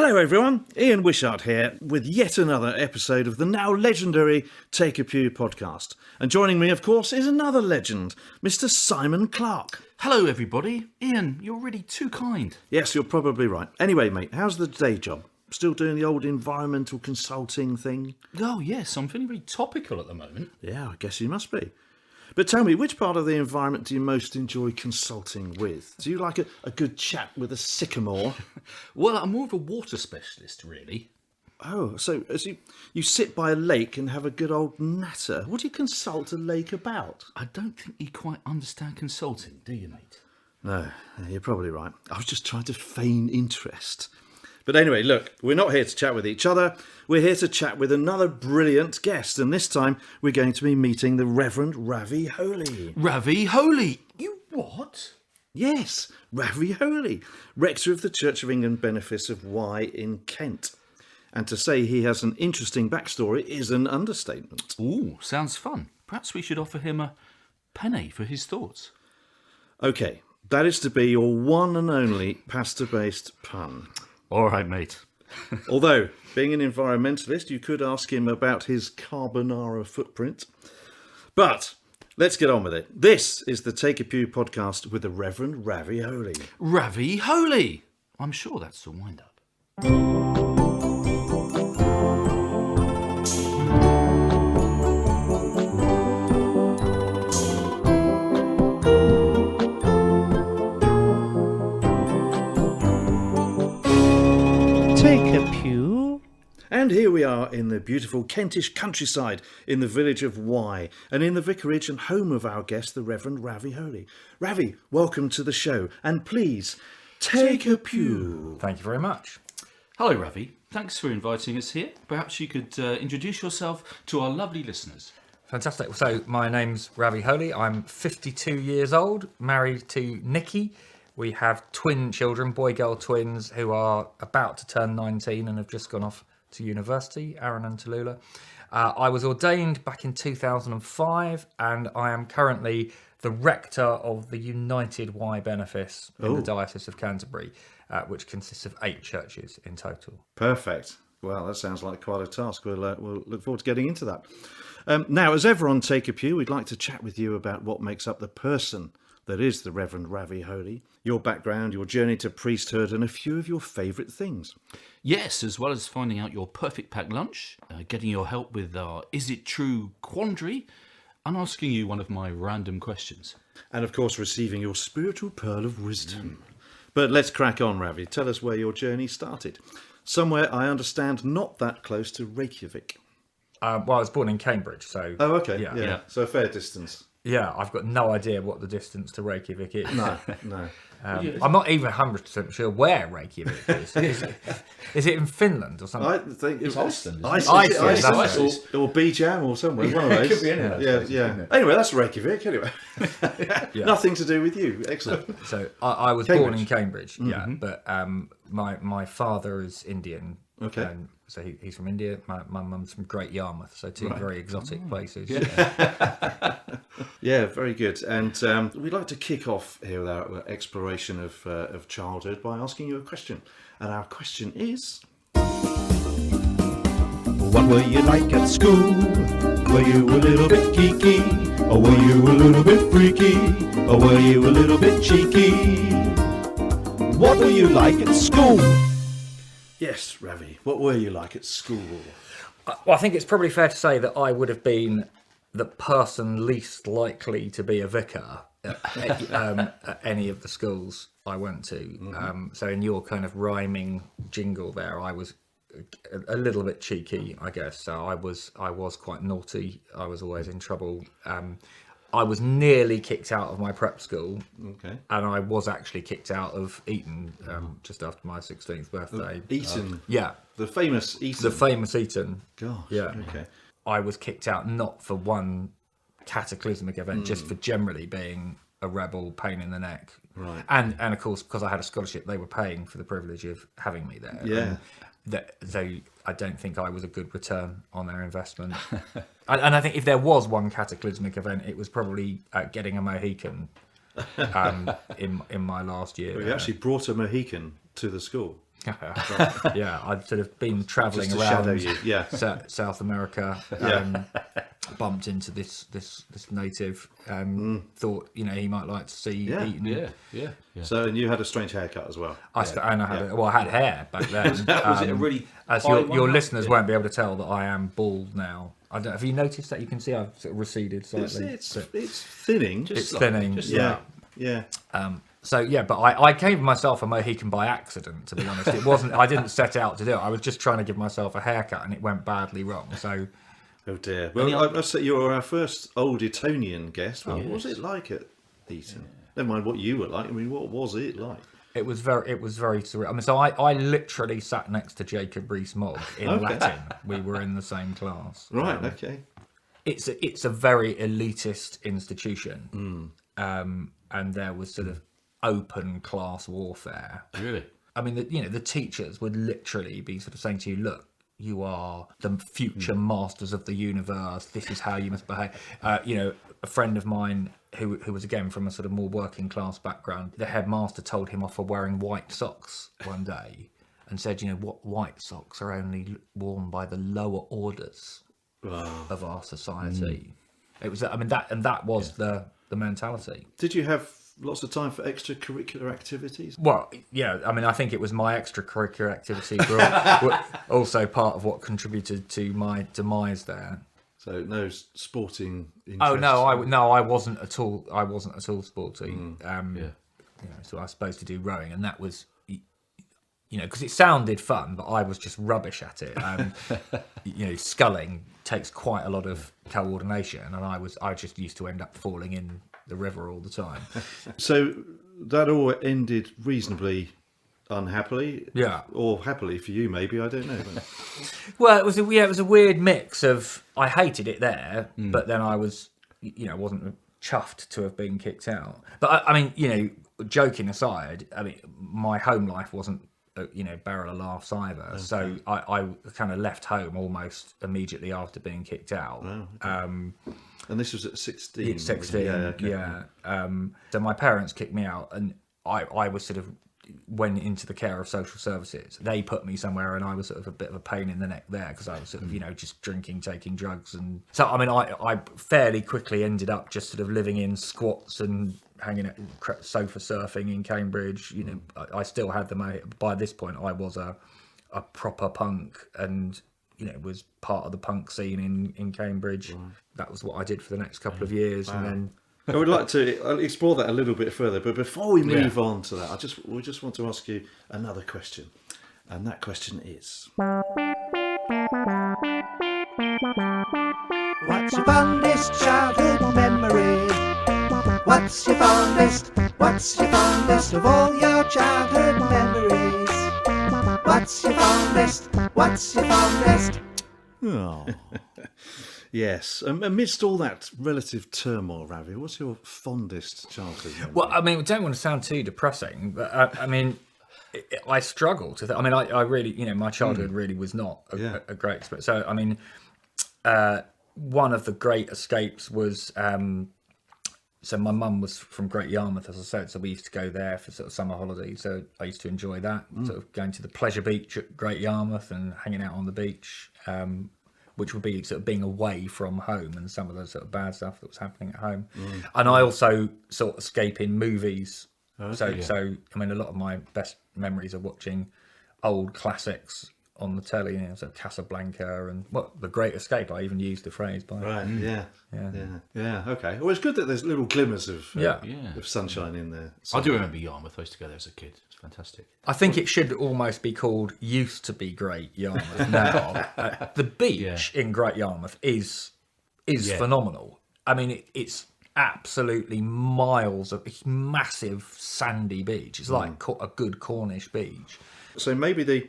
Hello everyone, Ian Wishart here with yet another episode of the now legendary Take a Pew podcast. And joining me, of course, is another legend, Mr. Simon Clark. Hello everybody. Ian, you're really too kind. Yes, you're probably right. Anyway, mate, how's the day job? Still doing the old environmental consulting thing? Oh yes, I'm feeling very topical at the moment. Yeah, I guess you must be. But tell me, which part of the environment do you most enjoy consulting with? Do you like a good chat with a sycamore? Well, I'm more of a water specialist, really. Oh, so as you sit by a lake and have a good old natter. What do you consult a lake about? I don't think you quite understand consulting, do you, mate? No, you're probably right. I was just trying to feign interest. But anyway, look, we're not here to chat with each other. We're here to chat with another brilliant guest. And this time we're going to be meeting the Reverend Ravi Holy. Ravi Holy? You what? Yes, Ravi Holy, rector of the Church of England Benefice of Wye in Kent. And to say he has an interesting backstory is an understatement. Ooh, sounds fun. Perhaps we should offer him a penny for his thoughts. OK, that is to be your one and only pasta-based pun. All right, mate. Although, being an environmentalist, you could ask him about his carbonara footprint. But let's get on with it. This is the Take a Pew podcast with the Reverend Ravi Holy. Ravi Holy! I'm sure that's the wind-up. Take a pew. And here we are in the beautiful Kentish countryside in the village of Wye and in the vicarage and home of our guest, the Reverend Ravi Holy. Ravi, welcome to the show and please take a pew. Thank you very much. Hello, Ravi. Thanks for inviting us here. Perhaps you could introduce yourself to our lovely listeners. Fantastic. So my name's Ravi Holy. I'm 52 years old, married to Nikki. We have twin children, boy-girl twins, who are about to turn 19 and have just gone off to university, Aaron and Tallulah. I was ordained back in 2005, and I am currently the rector of the United Wye Benefice in the Diocese of Canterbury, which consists of 8 churches in total. Perfect. Well, that sounds like quite a task. We'll look forward to getting into that. Now, as ever on Take a Pew, we'd like to chat with you about what makes up the person that is the Reverend Ravi Holy, your background, your journey to priesthood, and a few of your favourite things. Yes, as well as finding out your perfect packed lunch, getting your help with our Is It True quandary, and asking you one of my random questions. And of course, receiving your spiritual pearl of wisdom. But let's crack on, Ravi. Tell us where your journey started. Somewhere, I understand, not that close to Reykjavik. Well, I was born in Cambridge, so... Oh, okay. Yeah. So a fair distance. Yeah, I've got no idea what the distance to Reykjavik is. No. I'm not even 100% sure where Reykjavik is. Is it in Finland or something? I think It's Iceland, isn't it? Iceland or Bijam or somewhere. One of those. Could be anywhere. Yeah. Anyway, that's Reykjavik. Anyway, nothing to do with you. Excellent. So I was born in Cambridge, but my father is Indian. Okay. And so he's from India. My mum's from Great Yarmouth, so two very exotic places. Yeah, very good. And we'd like to kick off here with our exploration of childhood by asking you a question. And our question is... What were you like at school? Were you a little bit geeky? Or were you a little bit freaky? Or were you a little bit cheeky? What were you like at school? Yes, Ravi, what were you like at school? Well, I think it's probably fair to say that I would have been the person least likely to be a vicar at any of the schools I went to. So in your kind of rhyming jingle there, I was a little bit cheeky, I guess. So I was quite naughty. I was always in trouble. I was nearly kicked out of my prep school, and I was actually kicked out of Eton just after my 16th birthday. Eton? Yeah. The famous Eton? The famous Eton. Gosh, yeah. Okay. I was kicked out not for one cataclysmic event, just for generally being a rebel, pain in the neck. Right. And of course, because I had a scholarship, they were paying for the privilege of having me there. Yeah. So I don't think I was a good return on their investment. And I think if there was one cataclysmic event, it was probably getting a Mohican in my last year. Well, you actually brought a Mohican to the school. Yeah, I'd sort of been travelling Just to shadow around you, yeah. South America, bumped into this native, thought, you know, he might like to see Yeah. eating. Yeah. So, and you had a strange haircut as well. I had hair back then. Was it a really As high your one? listeners Yeah. won't be able to tell that I am bald now. I don't, have you noticed that? You can see I've sort of receded slightly. It's thinning. It's thinning. Just yeah. Yeah. So yeah, but I gave myself a Mohican by accident, to be honest. It wasn't. I didn't set out to do it. I was just trying to give myself a haircut, and it went badly wrong. So Oh dear. Well, I must say you were our first old Etonian guest. What was it like at Eton? Never mind what you were like. I mean, what was it like? it was very surreal. I mean, so I literally sat next to Jacob Rees-Mogg in Latin. We were in the same class. Right. Okay. It's a very elitist institution, and there was sort of open class warfare. Really? I mean, the teachers would literally be sort of saying to you, look, you are the future masters of the universe. This is how you must behave. A friend of mine who was, again, from a sort of more working class background, the headmaster told him off for wearing white socks one day and said, you know, what, white socks are only worn by the lower orders of our society. It was, I mean, that was the mentality. Did you have lots of time for extracurricular activities? Well, yeah, I mean, I think it was my extracurricular activities were also part of what contributed to my demise there. So no sporting interests? Oh no, I wasn't at all. I wasn't at all sporty. So I was supposed to do rowing, and that was, because it sounded fun, but I was just rubbish at it. Sculling takes quite a lot of coordination, and I just used to end up falling in the river all the time. So that all ended reasonably unhappily, or happily for you, maybe, I don't know. But... Well, it was a weird mix of, I hated it there, but then I was, wasn't chuffed to have been kicked out. But I mean, joking aside, I mean, my home life wasn't, barrel of laughs either. Okay. So I kind of left home almost immediately after being kicked out. Oh, okay. And this was at 16? 16, yeah. So my parents kicked me out, and I was sort of went into the care of social services. They put me somewhere, and I was sort of a bit of a pain in the neck there because I was sort of, just drinking, taking drugs. And so, I mean, I fairly quickly ended up just sort of living in squats and hanging out, sofa surfing in Cambridge. I still had by this point, I was a proper punk, and was part of the punk scene in Cambridge. Right. That was what I did for the next couple of years. Wow. And then I would like to explore that a little bit further, but before we move on to that, we just want to ask you another question, and that question is: what's your fondest childhood memory? What's your fondest of all your childhood memories? What's your fondest? Oh. Yes. Amidst all that relative turmoil, Ravi, what's your fondest childhood memory? Well, I mean, we don't want to sound too depressing, but I mean, I struggle to. I mean, I really, my childhood really was not a great experience. So, I mean, one of the great escapes was. So my mum was from Great Yarmouth, as I said, so we used to go there for sort of summer holidays. So I used to enjoy that, sort of going to the pleasure beach at Great Yarmouth and hanging out on the beach, which would be sort of being away from home and some of the sort of bad stuff that was happening at home. And I also sort of escape in movies. Okay, so I mean, a lot of my best memories are watching old classics on the telly, so Casablanca and The Great Escape. I even used the phrase by. Right. Yeah. Okay. Well, it's good that there's little glimmers of sunshine in there. I do remember Yarmouth. I used to go there as a kid. It's fantastic. I think it should almost be called Used to Be Great Yarmouth now. The beach in Great Yarmouth is phenomenal. I mean, it's absolutely miles of massive sandy beach. It's like a good Cornish beach. So maybe the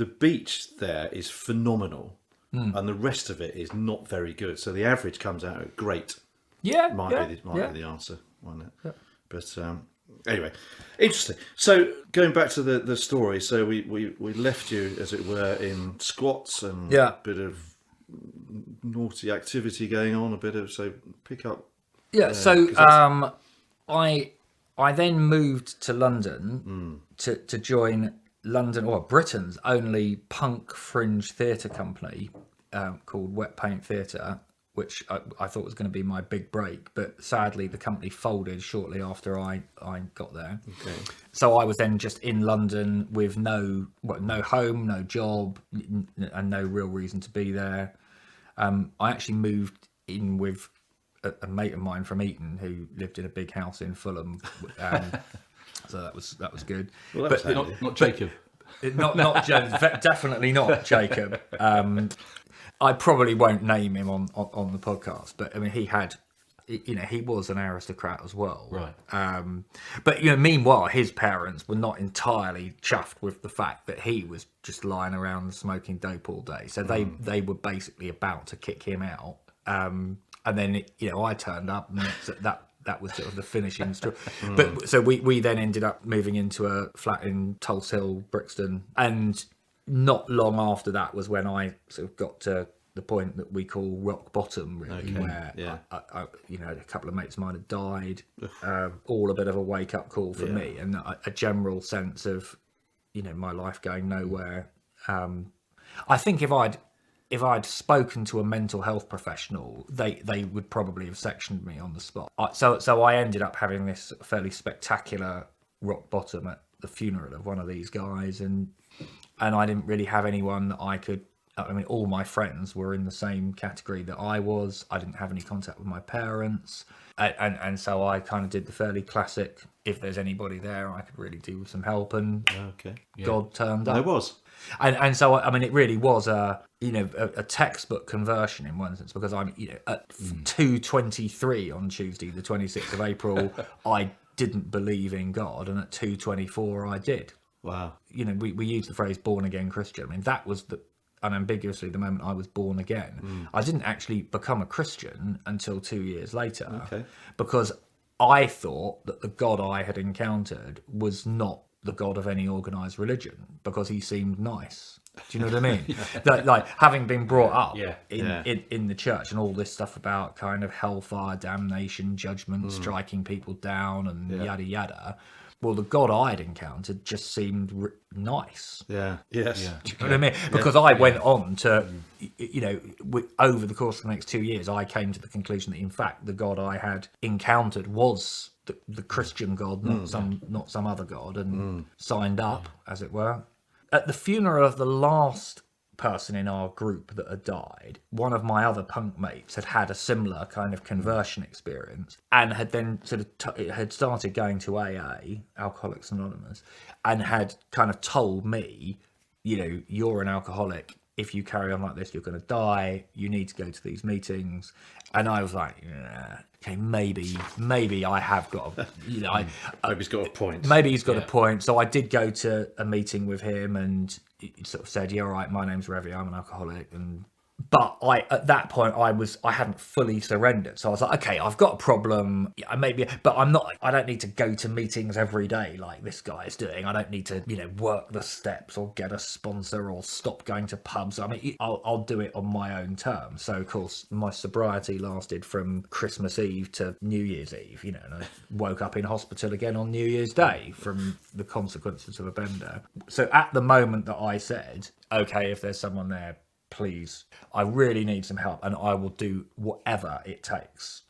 beach there is phenomenal, and the rest of it is not very good. So the average comes out at great. Yeah, might be the answer, won't it? Yeah. But anyway, interesting. So going back to the story, so we left you, as it were, in squats and a bit of naughty activity going on. Pick up. Yeah. So I then moved to London to join London, or Britain's only punk fringe theatre company called Wet Paint Theatre, which I thought was going to be my big break. But sadly, the company folded shortly after I got there. Okay. So I was then just in London with no home, no job, and no real reason to be there. I actually moved in with a mate of mine from Eton who lived in a big house in Fulham. So that was good. Well, that was handy. Not Jacob. Not definitely not Jacob. I probably won't name him on the podcast, but I mean he was an aristocrat as well. Right. But meanwhile, his parents were not entirely chuffed with the fact that he was just lying around smoking dope all day. So they were basically about to kick him out. And then I turned up, and that was sort of the finishing straw. But so we then ended up moving into a flat in Tulse Hill, Brixton, and not long after that was when I sort of got to the point that we call rock bottom, really, where I, a couple of mates of mine had died, all a bit of a wake up call for me, and a general sense of my life going nowhere. I think if I'd spoken to a mental health professional, they would probably have sectioned me on the spot. So I ended up having this fairly spectacular rock bottom at the funeral of one of these guys, and I didn't really have anyone that I could. I mean, all my friends were in the same category that I was. I didn't have any contact with my parents, and so I kind of did the fairly classic. If there's anybody there, I could really do with some help, and God turned up. There was. And so I mean, it really was a textbook conversion in one sense, because I'm at 2:23 on Tuesday, the 26th of April, I didn't believe in God, and at 2:24 I did. Wow. We use the phrase born again Christian. I mean, that was unambiguously the moment I was born again. I didn't actually become a Christian until 2 years later, because I thought that the God I had encountered was not the God of any organised religion, because he seemed nice. Do you know what I mean? like having been brought up in the church, and all this stuff about kind of hellfire, damnation, judgment, striking people down, and yada yada. Well, the God I'd encountered just seemed nice. Yeah. Yes. Yeah. Do you know what I mean? Because I went on to, over the course of the next 2 years, I came to the conclusion that, in fact, the God I had encountered was the Christian God, not some other God, and signed up, as it were. At the funeral of the last person in our group that had died, one of my other punk mates had a similar kind of conversion experience, and had then sort of had started going to AA, Alcoholics Anonymous, and had kind of told me, you're an alcoholic. If you carry on like this, you're going to die. You need to go to these meetings. And I was like, okay, maybe I have got maybe he's got a point. Maybe he's got a point. So I did go to a meeting with him, and he sort of said, yeah, all right, my name's Ravi, I'm an alcoholic. But at that point, I hadn't fully surrendered. So I was like, okay, I've got a problem. But I don't need to go to meetings every day like this guy is doing. I don't need to, work the steps or get a sponsor or stop going to pubs. I mean, I'll do it on my own terms. So, of course, my sobriety lasted from Christmas Eve to New Year's Eve, and I woke up in hospital again on New Year's Day from the consequences of a bender. So at the moment that I said, okay, if there's someone there, please, I really need some help, and I will do whatever it takes.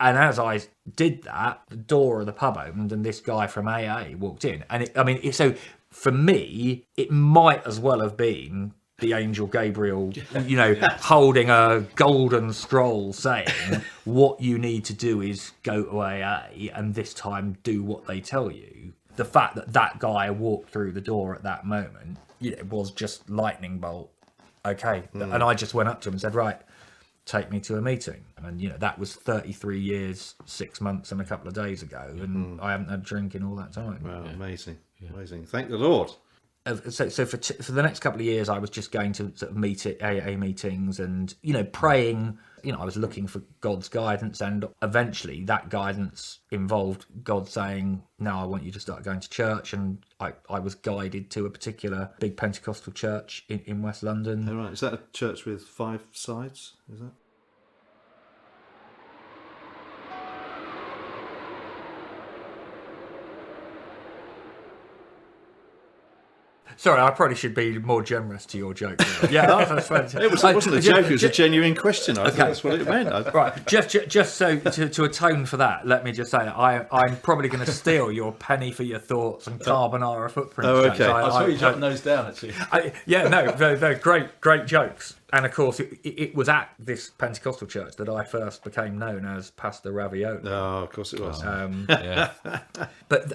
And as I did that, the door of the pub opened, and this guy from AA walked in. And so for me, it might as well have been the angel Gabriel, holding a golden scroll saying, what you need to do is go to AA, and this time do what they tell you. The fact that guy walked through the door at that moment, was just lightning bolt. Okay. And I just went up to him and said, right, take me to a meeting. And, that was 33 years, 6 months and a couple of days ago. And I haven't had a drink in all that time. Wow, amazing. Yeah. Amazing. Thank the Lord. So for the next couple of years, I was just going to sort of meet at AA meetings and, praying. I was looking for God's guidance, and eventually that guidance involved God saying, no, I want you to start going to church. And I was guided to a particular big Pentecostal church in West London. Oh, right. Is that a church with 5 sides? Is that? Sorry, I probably should be more generous to your joke. Yeah, that's It wasn't a joke, it was a genuine question. I think that's what it meant. Right, just so to atone for that, let me just say that I'm probably going to steal your penny for your thoughts and carbonara footprint. Oh, okay. I saw you jotting those down, actually. They're great jokes. And of course, it was at this Pentecostal church that I first became known as Pastor Ravioli. Oh, of course it was. Yeah.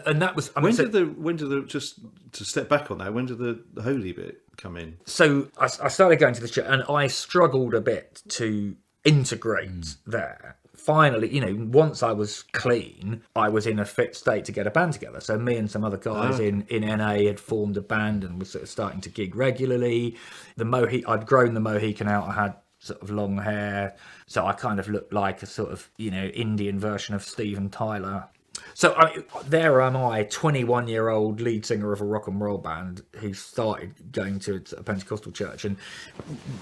And that was. When did the just to step back on that? When did the holy bit come in? So I started going to the church, and I struggled a bit to integrate there. Finally, once I was clean, I was in a fit state to get a band together. So me and some other guys in NA had formed a band and was sort of starting to gig regularly. I'd grown the Mohican out. I had sort of long hair, so I kind of looked like a sort of Indian version of Steven Tyler. So there am I, 21-year-old lead singer of a rock and roll band who started going to a Pentecostal church. And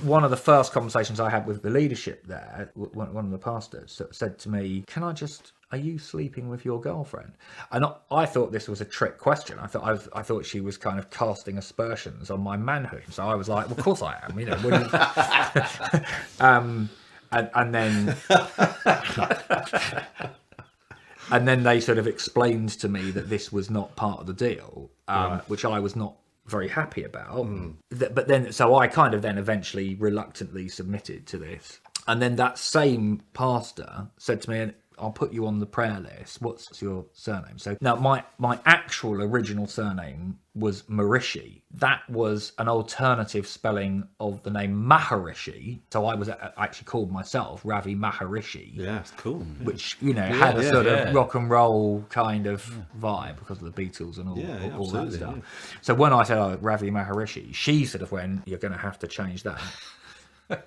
one of the first conversations I had with the leadership there, one of the pastors said to me, are you sleeping with your girlfriend? And I thought this was a trick question. I thought she was kind of casting aspersions on my manhood. So I was like, well, of course I am. And then... And then they sort of explained to me that this was not part of the deal, which I was not very happy about. But then, so I kind of then eventually reluctantly submitted to this. And then that same pastor said to me, I'll put you on the prayer list. What's your surname? So now my actual original surname was Maharishi. That was an alternative spelling of the name Maharishi. So I was actually called myself Ravi Maharishi. Yeah, it's cool. Which, had a sort of rock and roll kind of vibe because of the Beatles and all that stuff. Yeah. So when I said Ravi Maharishi, she sort of went, you're going to have to change that.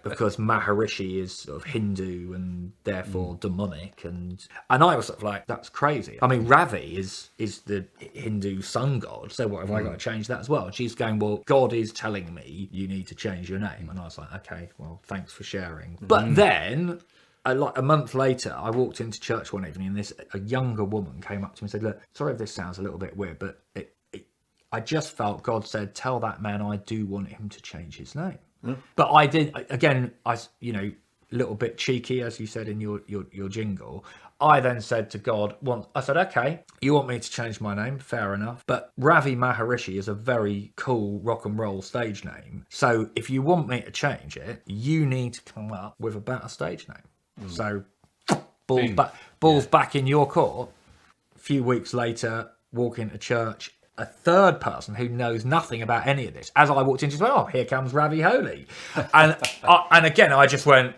Because Maharishi is sort of Hindu and therefore demonic, and I was sort of like, that's crazy. I mean, Ravi is the Hindu sun god, so what have I got to change that as well? And she's going, well, God is telling me you need to change your name. And I was like, okay, well, thanks for sharing. But then, like a month later, I walked into church one evening, and a younger woman came up to me and said, look, sorry if this sounds a little bit weird, but I just felt God said, tell that man I do want him to change his name. But I did, again, a little bit cheeky, as you said in your jingle. I then said to God, I said, okay, you want me to change my name? Fair enough. But Ravi Maharishi is a very cool rock and roll stage name. So if you want me to change it, you need to come up with a better stage name. So balls back in your court. A few weeks later, walk into church. A third person who knows nothing about any of this, as I walked in, just went, oh, here comes Ravi Holy. And again, I just went,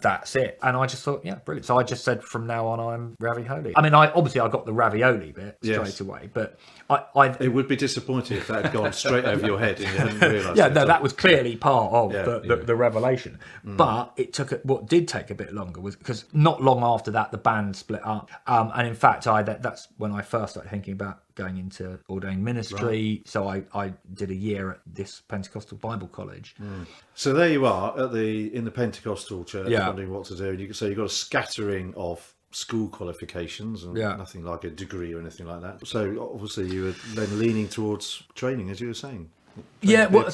that's it. And I just thought, yeah, brilliant. So I just said, from now on, I'm Ravi Holy. I mean, I got the ravioli bit straight away, but it would be disappointing if that had gone straight over your head and you hadn't realised. Yeah, no, that was clearly part of the revelation. But what did take a bit longer was because not long after that, the band split up. And in fact, that's when I first started thinking about going into ordained ministry. Right. So I did a year at this Pentecostal Bible college. So there you are in the Pentecostal church, wondering what to do. So you've got a scattering of school qualifications and nothing like a degree or anything like that. So obviously you were then leaning towards training, as you were saying. Yeah, well,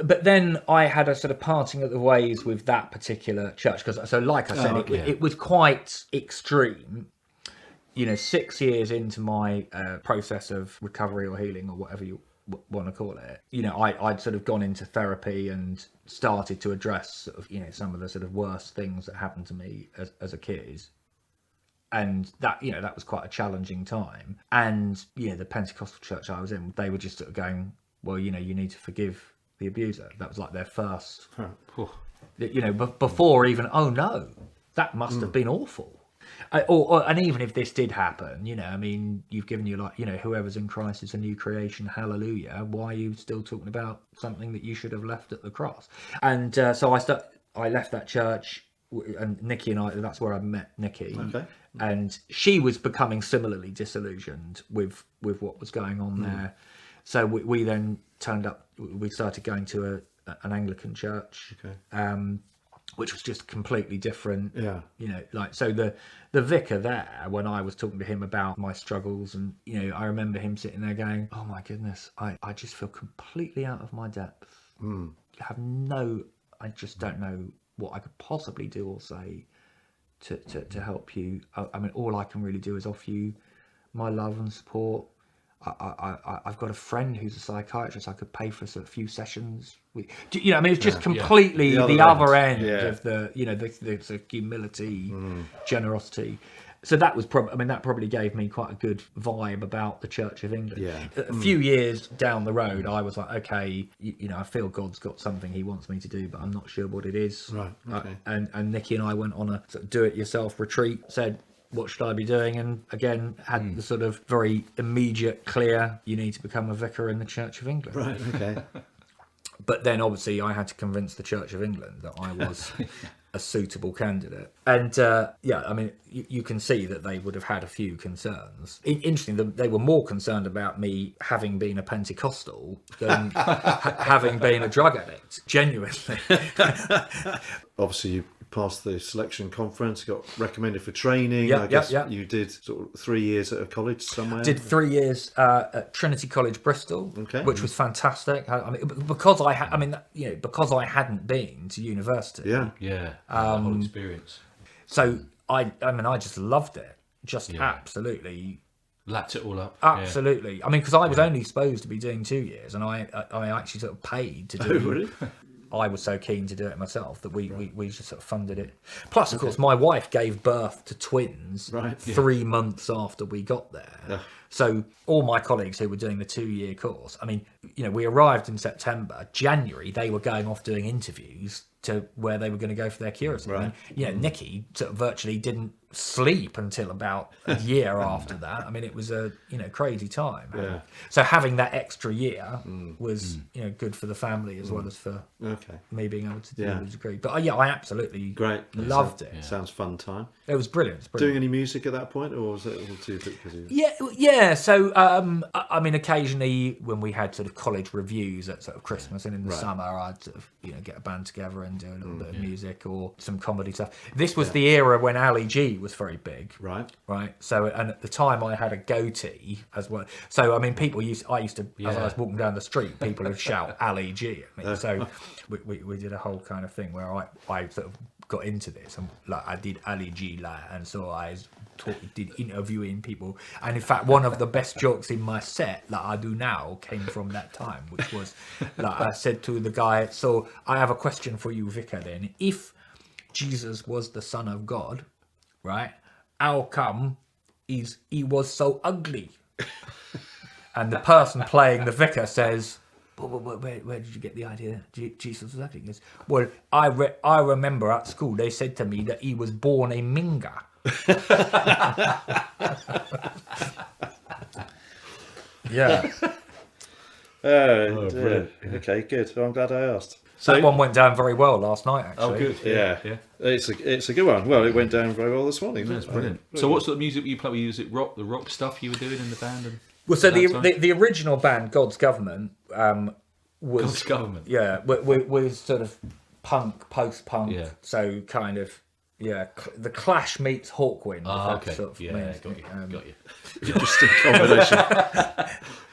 but then I had a sort of parting of the ways with that particular church because, like I said, it was quite extreme. 6 years into my process of recovery or healing or whatever you want to call it, I'd sort of gone into therapy and started to address sort of, some of the sort of worst things that happened to me as a kid. And that, that was quite a challenging time. And, the Pentecostal church I was in, they were just sort of going, well, you need to forgive the abuser. That was like their first, before even, oh no, that must have been awful. And even if this did happen, you've given your life, whoever's in Christ is a new creation, hallelujah. Why are you still talking about something that you should have left at the cross? And so I left that church, and Nikki and that's where I met Nikki. Okay. And she was becoming similarly disillusioned with what was going on there. So we then turned up, we started going to an Anglican church. Okay. which was just completely different. Yeah. Like, so the vicar there, when I was talking to him about my struggles, and I remember him sitting there going, oh my goodness, I just feel completely out of my depth. I just don't know what I could possibly do or say to help you. I mean, all I can really do is offer you my love and support. I've got a friend who's a psychiatrist. I could pay for a few sessions. I mean, it's just completely the other end of the humility, generosity. So that was that probably gave me quite a good vibe about the Church of England. Yeah. A few years down the road, I was like, okay, I feel God's got something He wants me to do, but I'm not sure what it is. Right. Okay. And Nikki and I went on a sort of do-it-yourself retreat. Said, what should I be doing? And again, had the sort of very immediate, clear, you need to become a vicar in the Church of England. Right. Okay. But then obviously I had to convince the Church of England that I was a suitable candidate. And I mean, you can see that they would have had a few concerns. Interestingly, they were more concerned about me having been a Pentecostal than having been a drug addict, genuinely. Obviously, you passed the selection conference, got recommended for training. I guess you did sort of 3 years at a college somewhere. Did 3 years at Trinity College, Bristol, Okay. which was fantastic. I mean, because I hadn't been to university. Yeah. Yeah. The whole experience. So I just loved it. Just absolutely. Lapped it all up. Absolutely. Yeah. I mean, because I was only supposed to be doing 2 years, and I actually sort of paid to do it. Oh, really? I was so keen to do it myself that we just sort of funded it. Plus, of course, my wife gave birth to twins 3 months after we got there. Yeah. So all my colleagues who were doing the 2-year course, I mean, we arrived in September. January, they were going off doing interviews to where they were going to go for their curacy. Right. And, Nikki sort of virtually didn't sleep until about a year after that. I mean, it was a crazy time. Yeah. So having that extra year was good for the family as well as for me being able to do the degree. But I absolutely loved it. Yeah. Sounds fun time. It was brilliant. Doing any music at that point, or was it all too busy? Yeah. So I mean, occasionally when we had sort of college reviews at sort of Christmas and in the summer, I'd sort of get a band together and do a little bit of music or some comedy stuff. This was the era when Ali G was very big. Right. So, and at the time I had a goatee as well. So, I mean, I used to, as I was walking down the street, people would shout Ali G at me. So we did a whole kind of thing where I sort of got into this, and like I did Ali G, and so I did interviewing people. And in fact, one of the best jokes in my set that I do now came from that time, which was like I said to the guy, so I have a question for you, Vicar, then. If Jesus was the Son of God, right, how come he was so ugly? And the person playing the vicar says, where did you get the idea Jesus was ugly? He goes, well, I remember at school they said to me that he was born a minger. Yeah. Okay, good. Well, I'm glad I asked. So that one went down very well last night, actually. Oh, good. Yeah. It's a good one. Well, it went down very well this morning. That's brilliant. So what sort of music were you playing? Was it the rock stuff you were doing in the band? And well, so the original band, God's Government, was... God's Government? Yeah, was sort of punk, post-punk, so kind of... Yeah, the Clash meets Hawkwind. Okay. Sort of Got you. Interesting combination.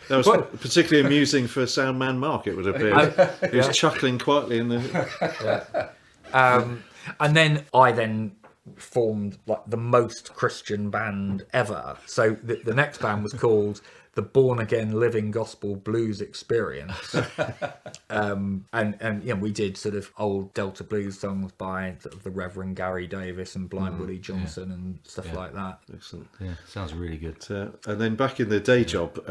That was particularly amusing for Soundman Mark, it would appear. He was chuckling quietly in the... And then I formed like the most Christian band ever. So the next band was called the Born Again Living Gospel Blues Experience. And we did sort of old Delta blues songs by sort of the Reverend Gary Davis and Blind Willie Johnson and stuff like that. Excellent. Yeah, sounds really good. And then back in the day job,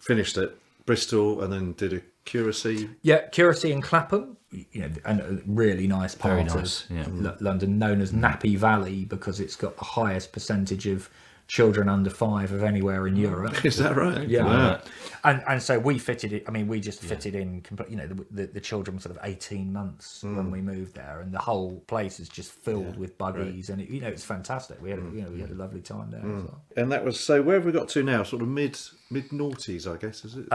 finished at Bristol and then did a curacy. Yeah, curacy in Clapham, and a really nice part of London, known as Nappy Valley, because it's got the highest percentage of children under 5 of anywhere in Europe. Is that right? Yeah. Wow. And so we fitted it. I mean, we just fitted in. The children were sort of 18 months when we moved there, and the whole place is just filled with buggies, and it's fantastic. We had we had a lovely time there as well. And that was so. Where have we got to now? Sort of mid noughties, I guess. Is it?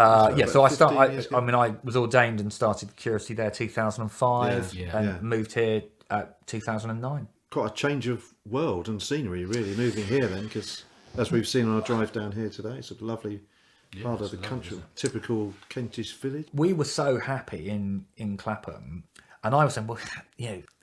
So I was ordained and started curacy there 2005, and moved here 2009. Quite a change of world and scenery, really, moving here then, because as we've seen on our drive down here today, it's a lovely part of the country, typical Kentish village. We were so happy in Clapham, and I was saying, well,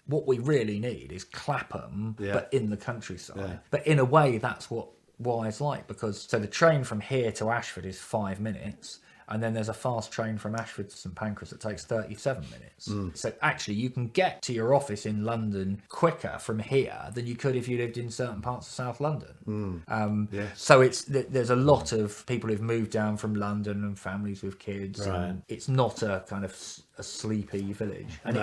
what we really need is Clapham, but in the countryside. Yeah. But in a way, that's what Wye's like, because so the train from here to Ashford is 5 minutes, and then there's a fast train from Ashford to St Pancras that takes 37 minutes. So actually, you can get to your office in London quicker from here than you could if you lived in certain parts of South London. So there's a lot of people who've moved down from London and families with kids. Right. And it's not a kind of a sleepy village, and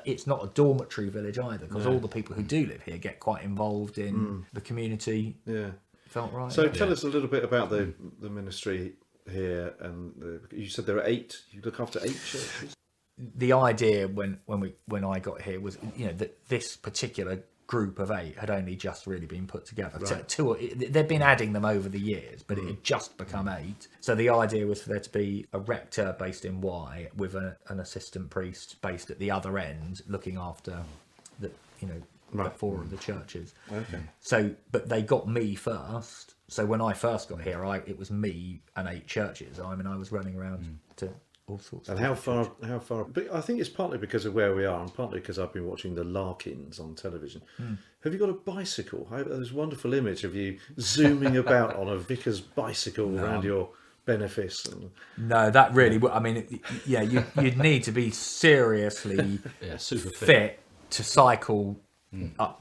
it's not a dormitory village either, because all the people who do live here get quite involved in the community. Yeah. Felt right. So tell us a little bit about the ministry here, and you said there are 8. You look after 8 churches. The idea when I got here was that this particular group of 8 had only just really been put together. Right. They've been adding them over the years, but it had just become 8. So the idea was for there to be a rector based in Y with an assistant priest based at the other end, looking after the 4 of the churches. Okay. So, but they got me first. So when I first got here, it was me and 8 churches. I mean, I was running around to all sorts. And how far? But I think it's partly because of where we are, and partly because I've been watching the Larkins on television. Have you got a bicycle? There's a wonderful image of you zooming about on a vicar's bicycle around your benefice. No, that really. I mean, you'd need to be seriously super fit to cycle. Up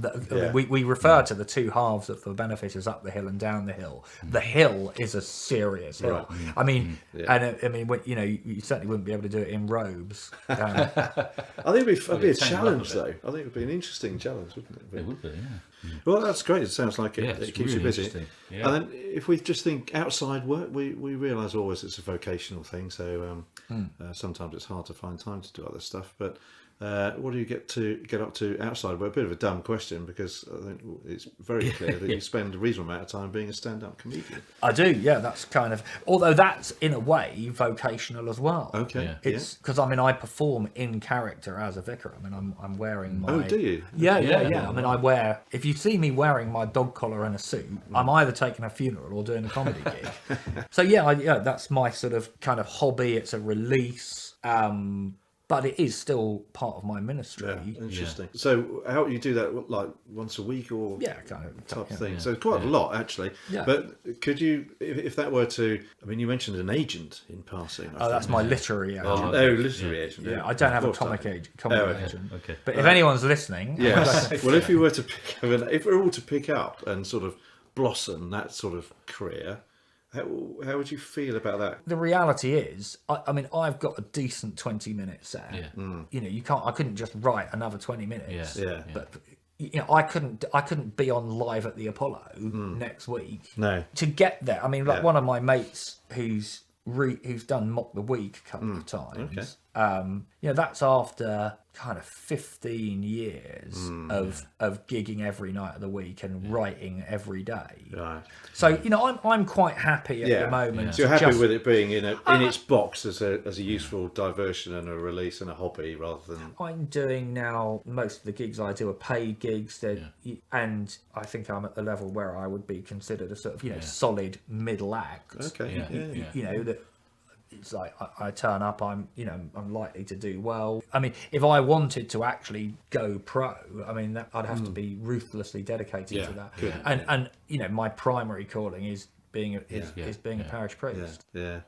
we refer to the 2 halves of the benefit as up the hill and down the hill. The hill is a serious hill. Right. I mean, and I mean, when, you certainly wouldn't be able to do it in robes. I think it'd be a challenge, though. I think it would be an interesting challenge, wouldn't it? It would be, yeah. Well, that's great. It sounds like it keeps really you busy. interesting. Yeah. And then if we just think outside work, we realise always it's a vocational thing. So sometimes it's hard to find time to do other stuff. But what do you get up to outside work? A bit of a dumb question, because I think it's very clear that you spend a reasonable amount of time being a stand-up comedian. I do, yeah. That's kind of, although that's in a way vocational as well. Okay. Yeah. It's because I perform in character as a vicar. I mean, I'm wearing my. Oh, do you? Yeah. I mean, if you see me wearing my dog collar and a suit, I'm either taking a funeral or doing a comedy gig. So that's my sort of kind of hobby. It's a release. But it is still part of my ministry. Yeah, interesting. So how do you do that, like once a week or kind of type thing? Yeah. So quite a lot, actually. Yeah. But could you, if that were to, I mean, you mentioned an agent in passing. That's my literary agent. Literary agent. Yeah, I don't have a comic agent. Agent. Okay. But if anyone's listening... Yes. Well, if you were to if we were all to pick up and sort of blossom that sort of career, how would you feel about that? The reality is, I mean, I've got a decent 20-minute set. Yeah. I couldn't just write another 20 minutes. Yeah. But I couldn't be on Live at the Apollo next week. No. To get there, I mean, like one of my mates who's done Mock the Week a couple of times. Okay. That's after kind of 15 years of gigging every night of the week and writing every day. Right. So I'm quite happy at the moment. Yeah. So you're happy with it being in its box as a useful diversion and a release and a hobby rather than. I'm doing now, most of the gigs I do are paid gigs, and I think I'm at the level where I would be considered a sort of solid middle act. Okay. That. It's like I turn up, I'm likely to do well. I mean, if I wanted to actually go pro, I mean, I'd have to be ruthlessly dedicated to that. Good. And my primary calling is being a parish priest. Yeah.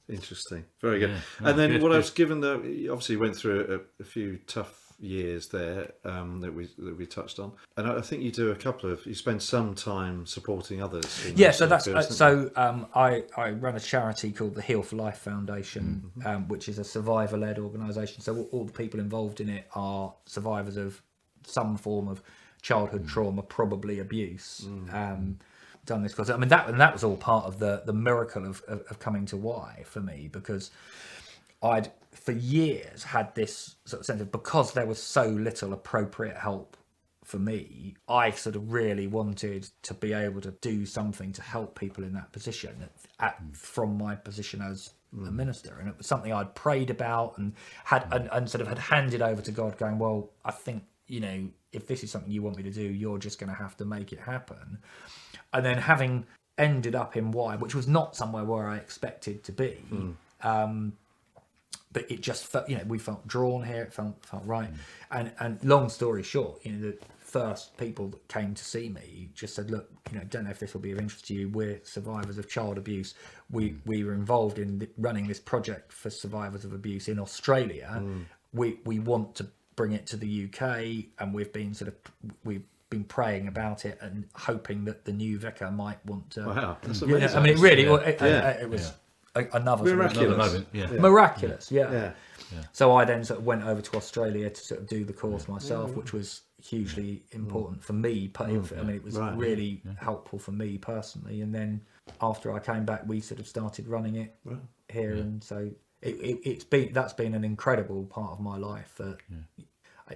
Interesting. Very good. Yeah. And then Good. what else? Given that you obviously went through a few tough years there that we touched on, and I think you spend some time supporting others. So that's I run a charity called the Heal for Life Foundation, which is a survivor-led organisation. So all the people involved in it are survivors of some form of childhood trauma, probably abuse. Done this because I mean that was all part of the miracle of coming to Y for me, because I'd for years had this sort of sense of, because there was so little appropriate help for me, I sort of really wanted to be able to do something to help people in that position from my position as a minister. And it was something I'd prayed about and had and sort of had handed over to God, going, well, I think you know, if this is something you want me to do, you're just going to have to make it happen. And then having ended up in Y, which was not somewhere where I expected to be, but it just felt, you know, we felt drawn here. It felt right. And long story short, you know, the first people that came to see me just said, look, you know, don't know if this will be of interest to you. We're survivors of child abuse. We were involved in running this project for survivors of abuse in Australia. We want to bring it to the UK, and we've been praying about it and hoping that the new vicar might want to. Wow, that's You know, amazing. I mean, it really, Yeah. it was another sort of Miraculous. moment. Yeah. miraculous. Yeah. Yeah. So I then sort of went over to Australia to sort of do the course myself, which was hugely important for me. I mean, it was really helpful for me personally. And then after I came back, we sort of started running it here, and so that's been an incredible part of my life.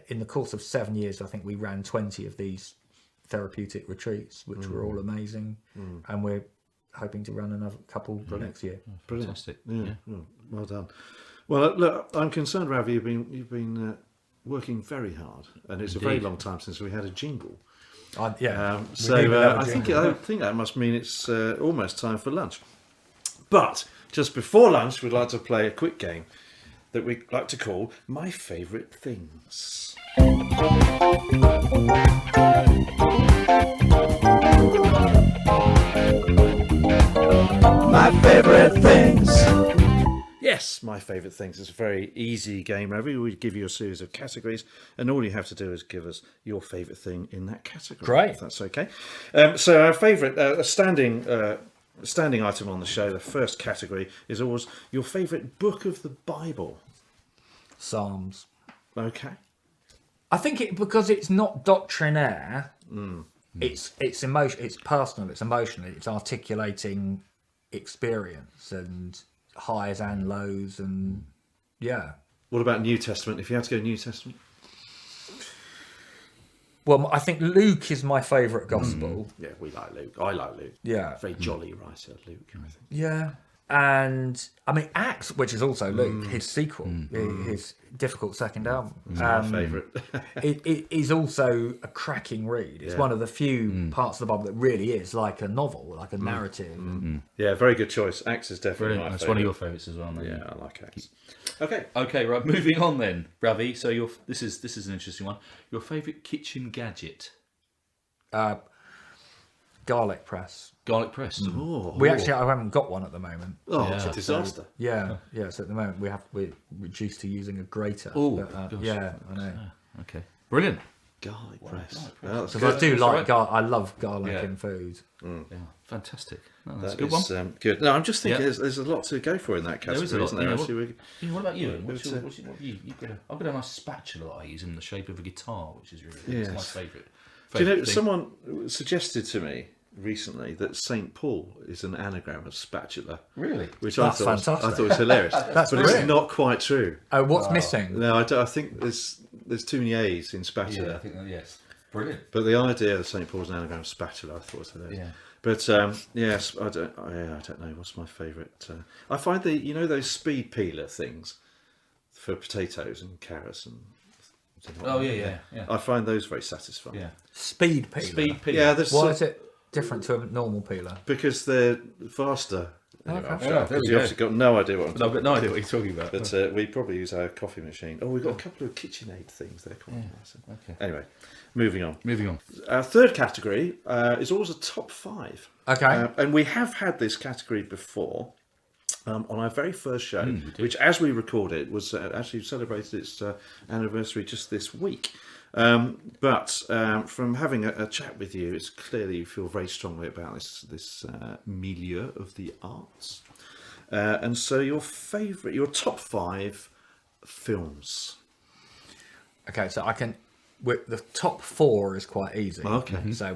In the course of 7 years, I think we ran 20 of these therapeutic retreats, which were all amazing, and we're hoping to run another couple next year. Brilliant. Fantastic. Yeah. Well done. Well, look, I'm concerned, Ravi. You've been working very hard, and it's a very long time since we had a jingle. We So need another I think jingle. that must mean it's almost time for lunch. But just before lunch, we'd like to play a quick game that we like to call My Favourite Things. My favorite things. Yes, My Favourite Things. It's a very easy game, Ravi. We give you a series of categories, and all you have to do is give us your favourite thing in that category. Great. If that's okay. So our favourite, a standing item on the show, the first category is always your favourite book of the Bible. Psalms. Okay. I think because it's not doctrinaire, it's emotion, it's personal, it's emotional, it's articulating experience and highs and lows, and What about New Testament? If you had to go New Testament? Well, I think Luke is my favourite gospel. Yeah, we like Luke. I like Luke. Yeah. Very jolly writer, Luke, I think. Yeah. And I mean Acts, which is also Luke, his sequel, his difficult second album. My favourite. It is also a cracking read. It's one of the few parts of the Bible that really is like a novel, like a narrative. Yeah, very good choice. Axe is definitely Brilliant. my That's favourite. one of your favourites as well, mate. Yeah, I like Axe. Okay. Okay, right. Moving on then, Ravi. So this is an interesting one. Your favourite kitchen gadget? Garlic press. Garlic press. I haven't got one at the moment. Oh, Yeah. it's a disaster. Yeah. So at the moment we're reduced to using a grater. Oh, but, gosh. yeah, I know. Okay. Brilliant. Garlic press. garlic press. Well, that's Because I do good. like I love garlic Yeah. in food. Yeah. Fantastic. No, that's That a good one. is good. No, I'm just thinking Yeah. there's a lot to go for in that There is category, a lot. isn't there? Yeah, Actually, Yeah, what about you? What's it's, your, what have you? I've got a nice spatula that I use in the shape of a guitar, which is really it's my Yes. favourite. do you know, thing. someone suggested to me recently that St. Paul is an anagram of spatula. Really? Which That's I thought fantastic. was hilarious. but it's brilliant. not quite true. Oh, what's missing? No, I think there's too many A's in spatula. Yeah, I think yes. Brilliant. But the idea of St. Paul's an anagram of spatula, I thought was hilarious. Yeah. But yes, I don't know. What's my favourite? I find those speed peeler things for potatoes and carrots and. Oh yeah. I find those very satisfying. Yeah. Speed peeler. Speed peeler. Yeah, there's Why is it different to a normal peeler? because they're faster. Anyway, Okay. I'll shut Yeah, up, there 'cause we you go. obviously got no idea what I'm I've talking got no idea what you're talking about. But we probably use our coffee machine. Oh, we've got a couple of KitchenAid things. They're quite nice. Okay. Anyway, moving on. Moving on. Our third category is always a top 5. Okay. And we have had this category before on our very first show, which, as we record it, was actually celebrated its anniversary just this week. But from having a chat with you, it's clearly you feel very strongly about this milieu of the arts. And so your top 5 films. Okay, so the top 4 is quite easy. Okay. So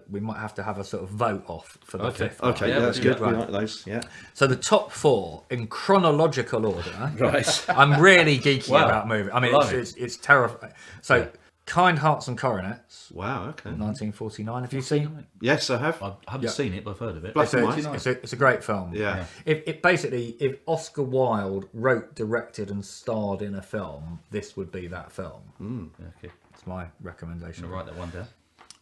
we might have to have a sort of vote off for the Okay. fifth one. Okay, Yeah, yeah, we'll that's do good. that. We like those. Yeah. So the top 4 in chronological order. Right. I'm really geeky Wow. about movies. I mean, Love it's terrifying. So, Kind Hearts and Coronets, Wow. Okay. 1949. Have you seen? Yes, I have. I haven't seen it, but I've heard of it. Black and white. It's a great film. Yeah. If Oscar Wilde wrote, directed, and starred in a film, this would be that film. Okay. It's my recommendation. I'll write that one down.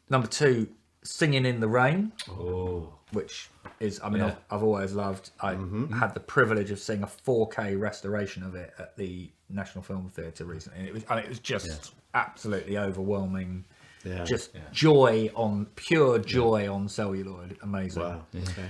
Number 2, Singing in the Rain. Oh. Which is, I mean, Yeah. I've always loved. I had the privilege of seeing a 4K restoration of it at the National Film Theatre recently. And it was just absolutely overwhelming. Yeah. Just pure joy on celluloid. Amazing. Wow. Okay.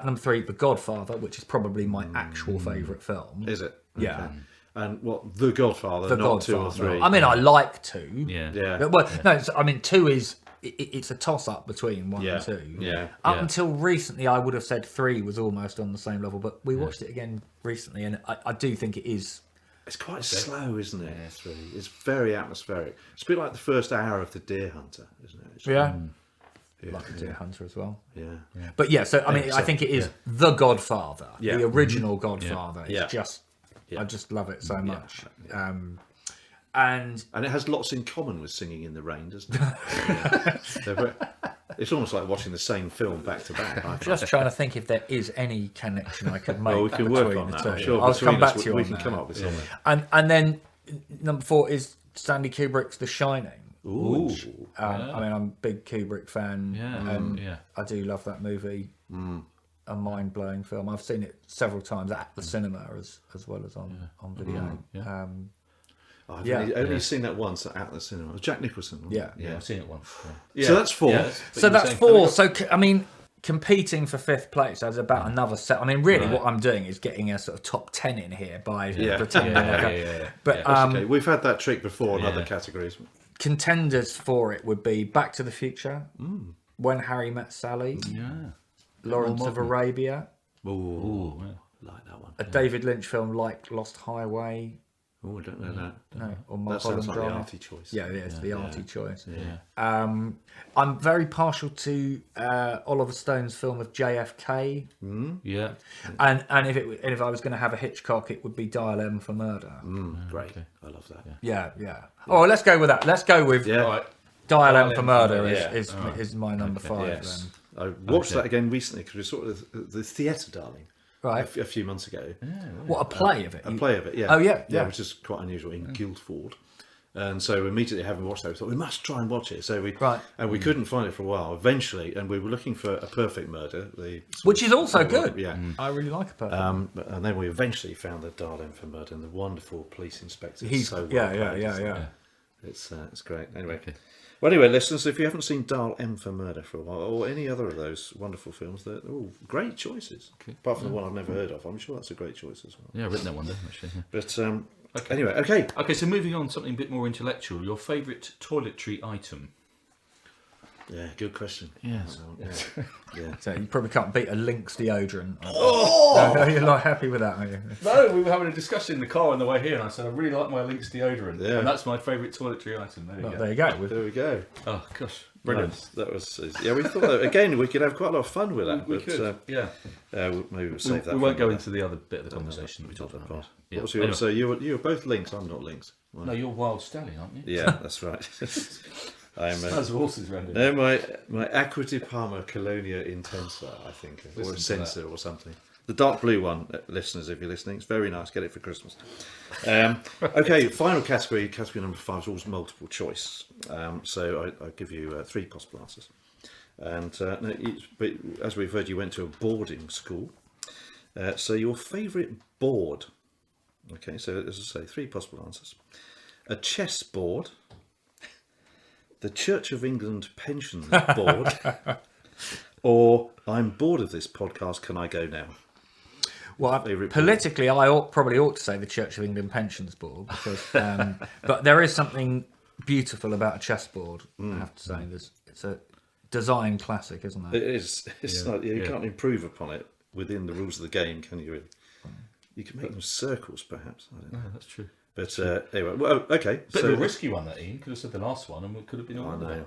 Number 3, The Godfather, which is probably my actual favourite film. Is it? Yeah. Okay. And what, The Godfather, The not Godfather. 2 or 3? I mean, I like 2. Yeah. Yeah. Well, no, I mean, 2 is... It's a toss-up between 1 and 2. Yeah. Up until recently, I would have said 3 was almost on the same level, but we watched it again recently, and I do think it is. It's quite slow, isn't it? It's very atmospheric. It's a bit like the first hour of The Deer Hunter, isn't it? It's, Like a Deer Hunter as well. Yeah. But yeah, so I mean, I think it is The Godfather, Yeah. the original Godfather. Yeah. It's just, I just love it so much. Yeah. And And it has lots in common with Singing in the Rain, doesn't it? It's almost like watching the same film back to back. I just trying to think if there is any connection I could make Well, we can between work on the that. two. I'm sure I'll between come back us, to you we on can that. come up with something. And then number 4 is Stanley Kubrick's The Shining. Ooh. I mean, I'm a big Kubrick fan. Yeah. And Yeah. I do love that movie. A mind-blowing film. I've seen it several times at the cinema as well as on video. Yeah. I've Yeah. only seen that once at the cinema. Jack Nicholson. wasn't Yeah. it? Yeah, I've seen it once. So that's 4. Yeah, So that's 4. So, I mean, competing for 5th place, there's about another set. I mean, really, what I'm doing is getting a sort of top 10 in here by pretending. But Okay, we've had that trick before in other categories. contenders for it would be Back to the Future, When Harry Met Sally, Yeah. Lawrence of Arabia, Ooh. Like that one. a David Lynch film like Lost Highway, Oh, I don't know that. no, or That Mulholland sounds like the Drive. arty choice. Yeah, it's the arty choice. Yeah. I'm very partial to Oliver Stone's film of JFK, Yeah. and if I was going to have a Hitchcock, it would be Dial M for Murder. Great. I love that. Yeah. Oh, let's go with that. Let's go with Yeah. All right. Dial M for Murder Yeah. is my number 5. Yes. Then. I watched that again recently because we saw it at the theatre, darling, Right. a few months ago. What a play of it. A play of it, yeah. Oh, yeah. which is quite unusual in Guildford. And so immediately having watched that, we thought we must try and watch it. So we we couldn't find it for a while. Eventually, and we were looking for A Perfect Murder, Which is also good. Yeah. I really like a perfect. And then we eventually found the Dial M for Murder and the wonderful police inspector. He's so well yeah. played, isn't he? Yeah. It's great. Anyway. Well, anyway, listeners, if you haven't seen Dial M for Murder for a while, or any other of those wonderful films, they're all great choices. Apart from the one I've never heard of, I'm sure that's a great choice as well. Yeah, I've written that one down, actually. Yeah. But anyway, okay. Okay, so moving on, something a bit more intellectual. Your favourite toiletry item? Yeah, good question. Yes. Yeah. So you probably can't beat a Lynx deodorant. Oh! You're not happy with that, are you? No, we were having a discussion in the car on the way here, and I said I really like my Lynx deodorant, Yeah. and that's my favourite toiletry item. There you Well, go. there you go. There we go. Oh gosh, brilliant. Nice. That was yeah. We thought that, again we could have quite a lot of fun with that. We but, could, yeah. Maybe we'll save that. We won't for go another- into the other bit of the conversation that we talked about. Yeah. What was your, Anyway. So you were both Lynx. I'm not Lynx. Well, No, you're Wild Stallion, aren't you? yeah, that's right. I'm There's horses around here. no, my ACQUA di Parma Colonia Intensa, I think, or Listen to Sensa or something. The dark blue one, listeners, if you're listening, it's very nice. Get it for Christmas. Okay, final category. Category number 5 is always multiple choice. So I give you 3 possible answers. And but as we've heard, you went to a boarding school. So your favourite board? Okay, so as I say, 3 possible answers: a chess board, the Church of England Pensions Board, or I'm bored of this podcast, can I go now? Well, Favourite politically, I probably ought to say the Church of England Pensions Board, because, but there is something beautiful about a chessboard. I have to say, it's a design classic, isn't it? It is. It's not, you can't improve upon it within the rules of the game, can you? Really? You can make them circles, perhaps. I don't know. No, that's true. But anyway, well, okay. Bit of a risky one, that Ian. Could have said the last one, and it could have been all I of know. that.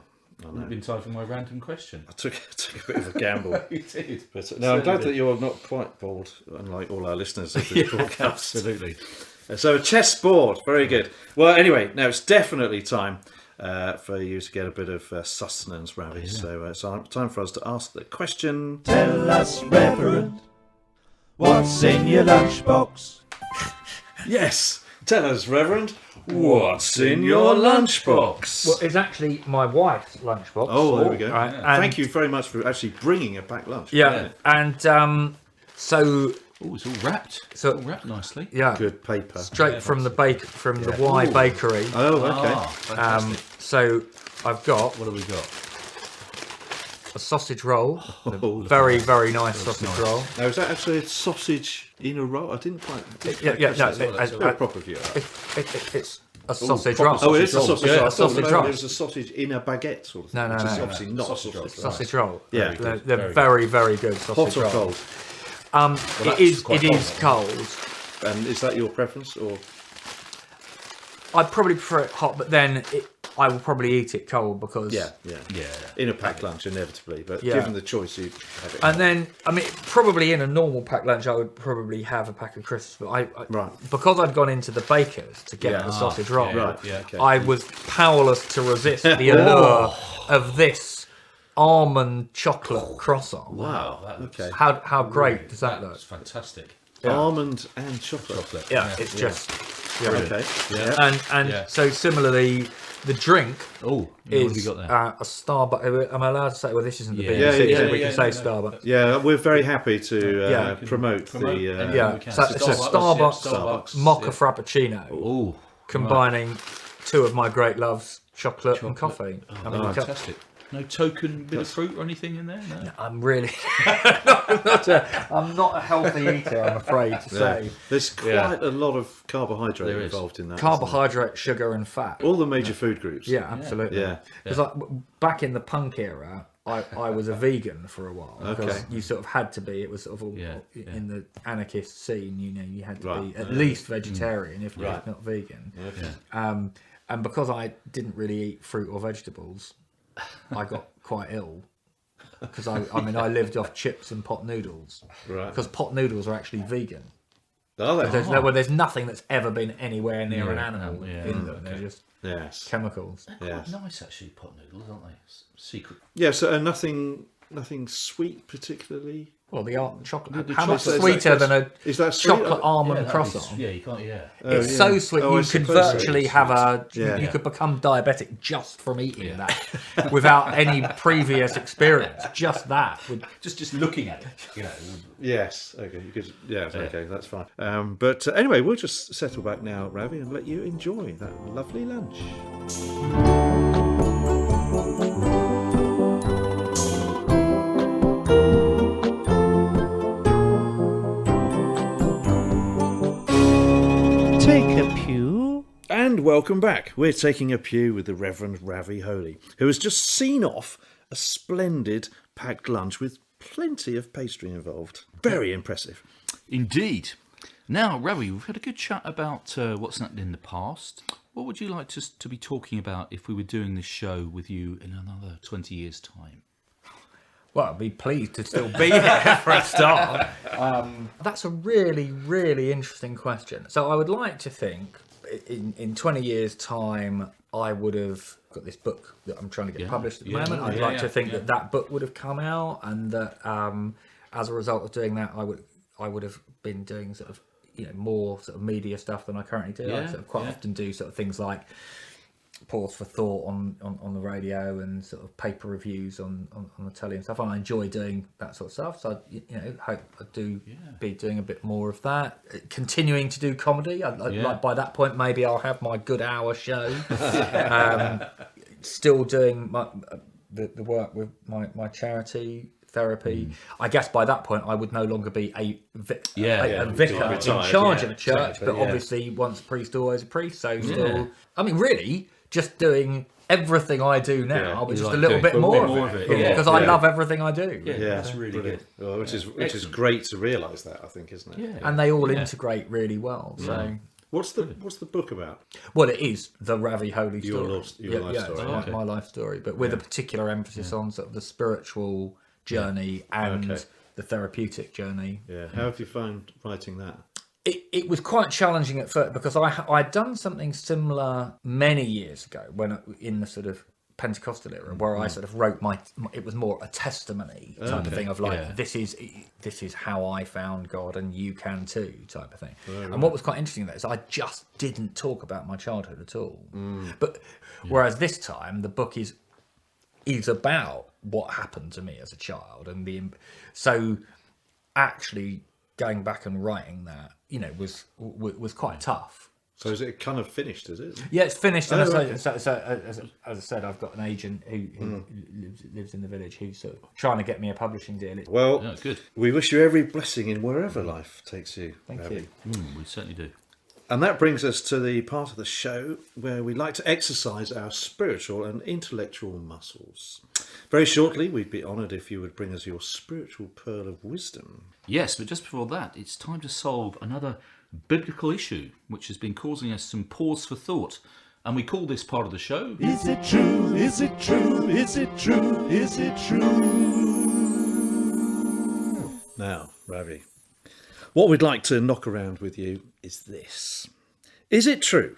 Would have been time for my random question. I took a bit of a gamble. You did. But no, I'm glad that you're not quite bored, unlike all our listeners of this podcast. Absolutely. So a chess board, very good. Well, anyway, now it's definitely time for you to get a bit of sustenance, Ravi. So it's time for us to ask the question. Tell us, Reverend, what's in your lunchbox? Yes, Tell us, Reverend, what's in your lunchbox? Well, it's actually my wife's lunchbox. Oh, there we go. Right, Yeah. and- Thank you very much for actually bringing a packed lunch. Yeah, and so Oh, it's all wrapped. So- all wrapped nicely. yeah, Good paper. straight from the the Y bakery. Oh, okay. Ah, fantastic. So I've got What have we got? a sausage roll, Oh, a very nice sausage nice. roll. Now, is that actually a sausage in a roll? I didn't quite. Yeah, no, That's a proper view. it's a sausage proper roll. Oh, it is a sausage Yeah, roll. a sausage roll. It was a sausage in a baguette sort of thing. No, which is no. obviously not Sausage roll. Sausage roll. Yeah. They're very good sausage Hot or rolls. cold? It is quite cold. And is that your preference, or I'd probably prefer it hot, but then I will probably eat it cold because yeah, in a packed lunch inevitably? But Yeah. given the choice, you have it. And then, I mean, probably in a normal packed lunch, I would probably have a pack of crisps. But Right. because I'd gone into the baker's to get Yeah. the sausage roll, yeah, Right. yeah, okay. I was powerless to resist the allure of this almond chocolate croissant. Wow, that looks, Okay. How great does that look? that's fantastic. Almond and chocolate. Yeah, it's just Okay. Yeah. and Yeah. so similarly, the drink Oh, what have we is got there? a Starbucks. Am I allowed to say? Well, this isn't the Yeah. BBC, Yeah, so yeah, we yeah, can say no, Starbucks. Yeah, we're very happy to Yeah. promote Promote the. anything Yeah, we can. so it's a Starbucks mocha frappuccino, Oh, combining two of my great loves, chocolate and coffee. I mean, you can't- fantastic. No token bit of fruit or anything in there? No. I'm really I'm not a healthy eater, I'm afraid to say. There's quite a lot of carbohydrate There is. involved in that. Carbohydrate, sugar, and fat. All the major food groups. Yeah, absolutely. Yeah. Because back in the punk era, I was a vegan for a while because Okay. you sort of had to be. It was sort of all, Yeah, in the anarchist scene. You know, you had to Right. be at least vegetarian, if not vegan. Okay. And because I didn't really eat fruit or vegetables, I got quite ill. Because I mean, I lived off chips and pot noodles. Right. Because pot noodles are actually vegan. Are they? There's nothing that's ever been anywhere near an animal yeah, in them. They're just Yes. chemicals. Yes. Quite nice actually, pot noodles, aren't they? Secret. Yeah. So nothing sweet particularly. Well, the chocolate. The How much chocolate- sweeter than a Is that sweet? chocolate almond that'd be- croissant? Yeah, you can't. Yeah. It's yeah. so sweet. Oh, I You could suppose so. virtually have Yeah. You could become diabetic just from eating that, without any previous experience. Just that would. Just looking at it, you know. Yes. Okay. You could. Yeah. Okay. That's fine. But anyway, we'll just settle back now, Ravi, and let you enjoy that lovely lunch. Take a pew. And welcome back. We're taking a pew with the Reverend Ravi Holy, who has just seen off a splendid packed lunch with plenty of pastry involved. Very impressive. Indeed. Now, Ravi, we've had a good chat about what's happened in the past. What would you like to be talking about if we were doing this show with you in another 20 years' time? Well, I'd be pleased to still be here for a start. That's a really interesting question. So I would like to think in 20 years' time, I would have got this book that I'm trying to get published at the moment. I'd like to think that book would have come out, and that as a result of doing that, I would have been doing sort of more sort of media stuff than I currently do. I sort of quite often do sort of things like pause for thought on the radio and sort of paper reviews on the telly and stuff. And I enjoy doing that sort of stuff. So I hope I do be doing a bit more of that. Continuing to do comedy. Like by that point, maybe I'll have my good hour show. Still doing the work with my charity therapy. I guess by that point I would no longer be a vicar in charge of a church, but obviously once a priest, always a priest. So still, I mean, really, just doing everything I do now, but just a little bit more of it, because I love everything I do. Yeah, that's really good. Well, which is great to realise that, I think, isn't it? Yeah. And they all integrate really well. So, What's the book about? well, it is the Ravi Holy Your story. life story. It's my life story, but with a particular emphasis on sort of the spiritual journey and the therapeutic journey. Yeah. How have you found writing that? It was quite challenging at first because I'd done something similar many years ago when in the sort of Pentecostal era, where I sort of wrote it was more a testimony type of thing of like, this is how I found God and you can too type of thing. And what was quite interesting about it is I just didn't talk about my childhood at all. But whereas this time the book is about what happened to me as a child, and so actually going back and writing that, was quite tough. So is it kind of finished, is it? Yeah, it's finished. And okay. as I said, I've got an agent who lives in the village who's sort of trying to get me a publishing deal. Well, good. We wish you every blessing in wherever life takes you. Thank Ravi. you. We certainly do. And that brings us to the part of the show where we like to exercise our spiritual and intellectual muscles. Very shortly, we'd be honoured if you would bring us your spiritual pearl of wisdom. Yes, but just before that, it's time to solve another biblical issue which has been causing us some pause for thought. And we call this part of the show... Is it true? Is it true? Is it true? Is it true? Now, Ravi, what we'd like to knock around with you is this. Is it true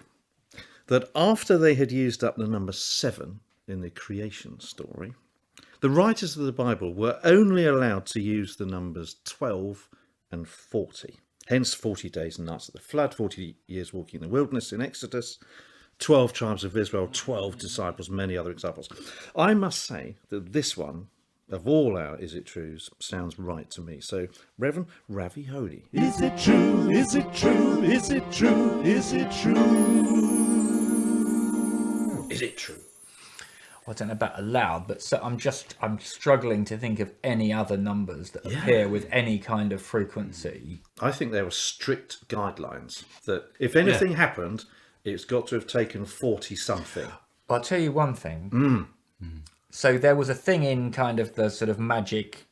that after they had used up the number 7 in the creation story, the writers of the Bible were only allowed to use the numbers 12 and 40? Hence 40 days and nights of the flood, 40 years walking in the wilderness in Exodus, 12 tribes of Israel, 12 disciples, many other examples. I must say that this one, of all our Is It Trues, sounds right to me. So, Reverend Ravi Holy. Is it true? Is it true? Is it true? Is it true? Is it true? I don't know about allowed, but so I'm struggling to think of any other numbers that appear with any kind of frequency. I think there were strict guidelines that if anything happened, it's got to have taken 40 something. I'll tell you one thing. So there was a thing in kind of the sort of magic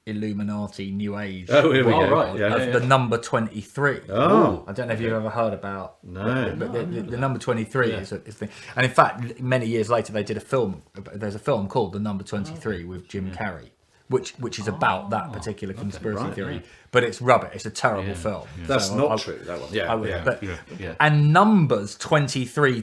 Illuminati New Age Oh, here we go. world Yeah. of the number 23. Oh. I don't know if you've ever heard about No. but the number 23 is a thing. And in fact, many years later, they did a film. There's a film called The Number 23 with Jim Carrey, which is about that particular conspiracy right, theory. But it's rubbish. It's a terrible film. That's So not true, that one. And Numbers 23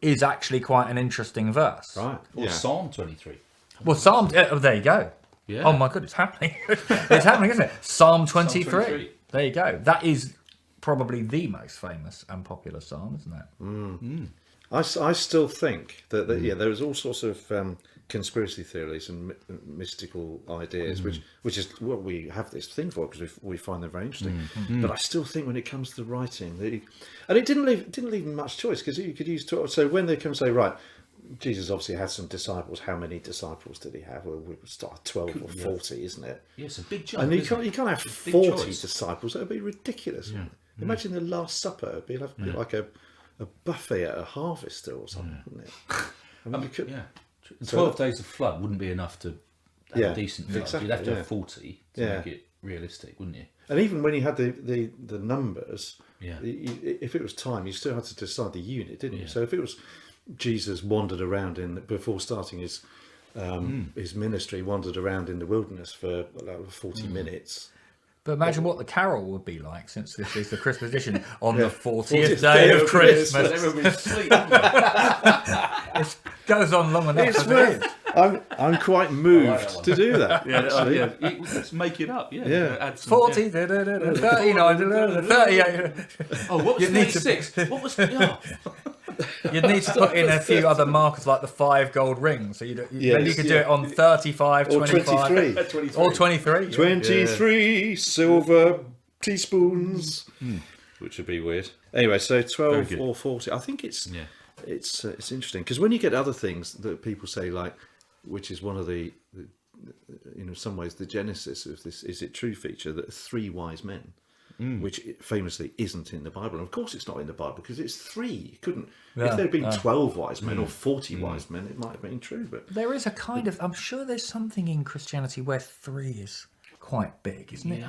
is actually quite an interesting verse. Right. Or Psalm 23. Well, Psalm. Oh, there you go. Yeah. Oh my God, it's happening. It's happening, isn't it? Psalm 23. 23. There you go. That is probably the most famous and popular psalm, isn't it? I still think that there was all sorts of conspiracy theories and mystical ideas, which is what we have this thing for, because we find them very interesting. But I still think when it comes to the writing, and it didn't leave much choice, because you could use 12. So when they come and say, right, Jesus obviously had some disciples. How many disciples did he have? Well, we start 12 or 40, isn't it? Yes, a big jump. And you can't have 40 choice. disciples. That would be ridiculous. Imagine the Last Supper. It'd be like a buffet at a harvester or something, wouldn't it? I mean, you could, 12 days of flood wouldn't be enough to have a decent flood. exactly, You'd have to have 40 to make it realistic, wouldn't you? And even when you had the numbers, Yeah. if it was time, you still had to decide the unit, didn't you? So if it was Jesus wandered around before starting his ministry, wandered around in the wilderness for 40 minutes. But imagine what the carol would be like, since this is the Christmas edition, on the 40th day of Christmas. Everyone would sleep. It goes on long enough as it is. I'm quite moved to do that. Actually. Let's make it up. Yeah. 40, 39, 38. Oh, what was 36? What was... You'd need to put in a few other markers, like the 5 gold rings. So maybe you could do it on 35, Or 25. 23. Or 23. 23 silver teaspoons, which would be weird. Anyway, so 12 or 40. I think it's interesting, because when you get other things that people say, like, which is one of the in some ways the genesis of this Is It True feature, that 3 wise men, which famously isn't in the Bible. And of course it's not in the Bible, because it's 3. You couldn't, if there'd been 12 wise men or 40 wise men, it might have been true. But there is a kind of, I'm sure there's something in Christianity where 3 is quite big, isn't it?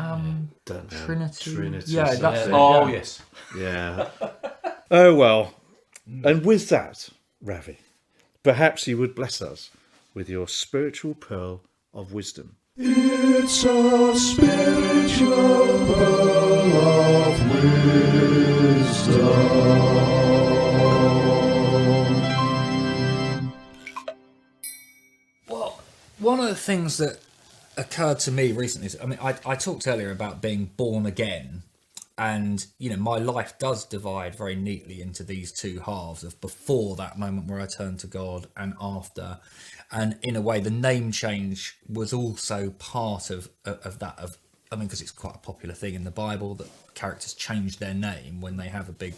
Trinity. Yeah, that's it. Oh, yes. Yeah. Oh, well. And with that, Ravi, perhaps you would bless us with your spiritual pearl of wisdom. It's a spiritual pearl of wisdom. things that occurred to me recently is, I mean, I talked earlier about being born again, and my life does divide very neatly into these two halves of before that moment where I turned to God and after. And in a way, the name change was also part of that. Because it's quite a popular thing in the Bible that characters change their name when they have a big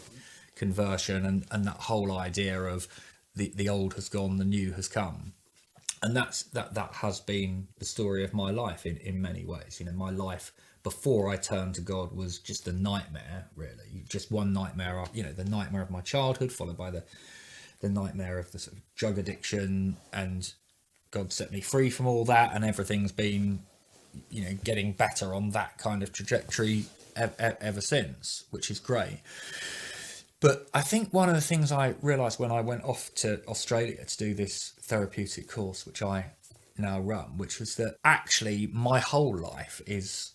conversion, and that whole idea of the old has gone, the new has come. And that has been the story of my life in many ways. My life before I turned to God was just a nightmare, really. Just one nightmare, the nightmare of my childhood, followed by the nightmare of the sort of drug addiction, and God set me free from all that, and everything's been, getting better on that kind of trajectory ever since, which is great. But I think one of the things I realised when I went off to Australia to do this therapeutic course, which I now run, which was that actually my whole life is